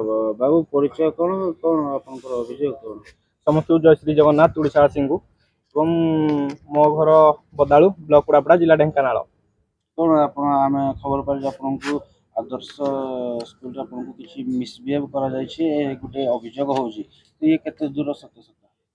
बाबू परिचय कौन कौन आपनकर अभियोग कौन? समस्त जय श्री जगन्नाथ ओडिशा सिंह एवं मो घर बदालू ब्लॉक कुड़ापड़ा जिला ढेंकानाल। कौन आप आम खबर पाई आपको आदर्श स्कूल आपको किसी मिसबिहेव करा गोटे अभियोग होची तो ये केते दूर सत्य सत्य?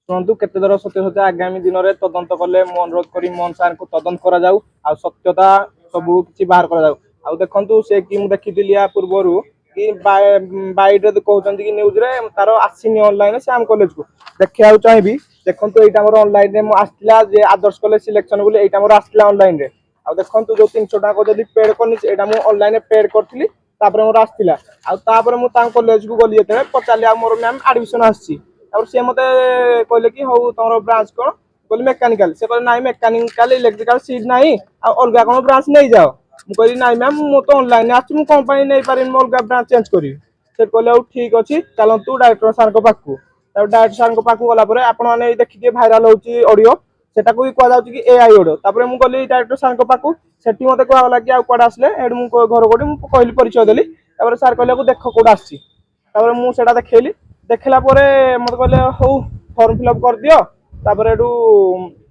शुणु केते दर सत्य सत्य आगामी दिन में तदंत कले मु अनुरोध करी मोहन सार को तदंत करा जाऊ आ सत्यता सबू किछि बाहर करा जाऊ। आ देखंतु से कि मु देखिथिली या पूर्वरु कि बाइट कहउछन्ती कि न्यूज रे तार आसीनी ऑनलाइन श्याम कॉलेज को देखिया चाहिए। देखंतु एटा मोर ऑनलाइन रे मु आस्तिला जे आदर्श कॉलेज सिलेक्शन बोले एटा मोर आस्तिला ऑनलाइन रे। आ देखंतु जो 300 टाका जदी पेड करनी एटा मु ऑनलाइन पेड करथिली तापर मोर आस्तिला आ तापर मु ता कॉलेज को गली जेते पचाली आ मोर मैम एडमिशन आसी और से मते कहले कि हौ तमरो ब्रांच कोन बोले मेकानिकल से कहले नाइ मेकानिकल इलेक्ट्रिकल सीट नाइ आ अलगा कोन ब्रांच नै जाओ। मु कहली नाइ मैम मु तो ऑनलाइन आछि मु कोन पई नै पारिन मो अलगा ब्रांच चेंज करी से कहले हौ ठीक अछि चलंतु डायरेक्टर सर को पाखु तब डायरेक्टर सर को पाखु गला परे आपण माने देखि भाइराल होची ऑडियो सेटा को भी कह जाउची कि एआई ऑडियो तापर मु कहली डायरेक्टर सर को पाखु सेठी मते कहला लागी आ कोड आसले एड मु घर कोडी मु कहली परिचय देली तापर सर कहले को देखो कोड आसी तापर मु सेटा देखैली देखला परे मते कहले हौ फॉर्म फिल अप कर दियो तापर एडू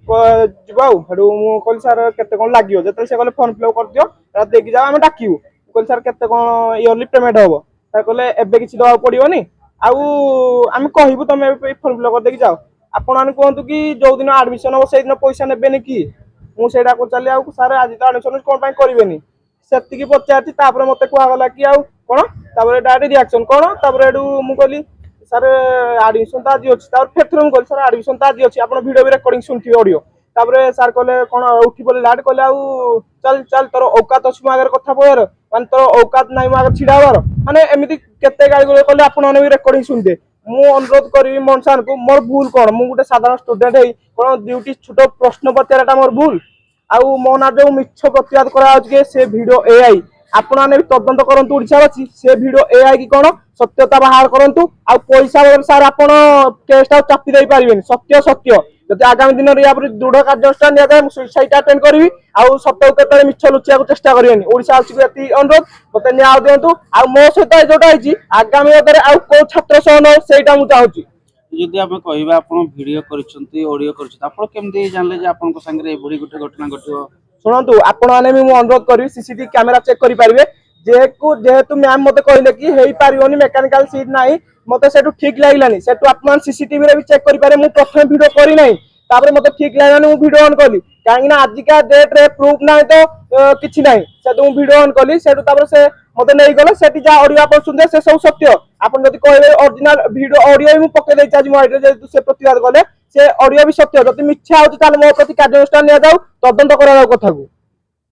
जिबाउ हेडू मु कहली सर केते कोन लागियो जते से कहले फॉर्म फिल अप कर दियो एटा देकी जाओ हम डाकियु कहली सर केते कोन इयरली पेमेंट होबो सर कहले एबे किछि दवा पड़ियोनी आउ हम कहबू तमे फॉर्म फिल अप कर देकी जाओ आपण माने कहंतु कि जो दिन एडमिशन हो से दिन पैसा नेबेनी कि मु सेटा को चली आउ सर आज तो एडमिशन कोन पई करबेनी सेति की पचारती तापर मते कुआ गला कि आउ कोन तापर डायरेक्ट रिएक्शन कोन तापर एडू मु कहली सर एडमिशन तो आज अच्छी फेर मुझे कहली सर एडमिशन तो आज अच्छी आप वीडियो भी रेकर्डिंग शुणुवे ऑडियो तापर सर कहले कौन उठी पड़े लाट कहले आउ चल चल तोर औकात अच्छी मो आगे कथा कहर माने तोर औकात ना मो आगे छिड़ा हबार माने एमती केते गाड़ी कहले आपण भी रेकर्डिंग शुणिदे मु अनुरोध करी मोहन सार को मोर भूल कौन मु गोटे साधारण स्टूडेंट है कौन ड्यूटी छोट प्रश्न पचारा मोर भूल आउ मो ना जो मिछ प्रतिवाद करा से वीडियो एआई आपण माने तदंत करंतु ओडिशावासी से वीडियो एआई कि कोन सत्यता बाहर करंतु आ पैसा सर आपण केसटा चापी दे पारिबेनी सत्य सत्य जदि आगामी दिन रे या दृढ़ कार्यानुष्ठान निया जाय मु सुसाइड अटेंड करबी आ सत्य केतरे मिछ लुचिया को चेष्टा करियेनी ओडिशावासी को एति अनुरोध मते न्याय दियंतु आ मो सहित जोटा हिची आगामी अदरे आ को छात्र सह न सेटा मु चाहूची। यदि आप कहबा आपण वीडियो करछंती ऑडियो करछंती आपण केमदी जानले जे आपण को संगे ए बडी गुटे घटना घटियो? शुणु आपण मैंने भी अनुरोध करी सीसीटीवी कैमेरा चेक करि पारिबे जेहेतु मैम मते कहले कि हेई पारियोनी मेकानिकल सीट नाही मते सेटु ठीक लागिलानी सेटु आपण सीसीटीवी रे भी चेक करि पारे मु प्रथम वीडियो करी नाही तापर मते ठीक लागिलानी मु वीडियो ऑन कली काहे ना आज का डेट रे प्रूफ नाही तो किछि नाही सेटु मु वीडियो ऑन कली सेटु तापर से मते नै गले सेटि जा ऑडियो आपण सुनदे से सब सत्य आपण जदि कहबे ओरिजिनल वीडियो ऑडियो मु पके दै चाहि मो आइडे जेतु से प्रतिवाद गले से ऑडियो भी सत्य जदि मिछा होत ताले मो प्रति कार्यानुष्ठान निया जाऊ तदंत करा जाऊ कथा को।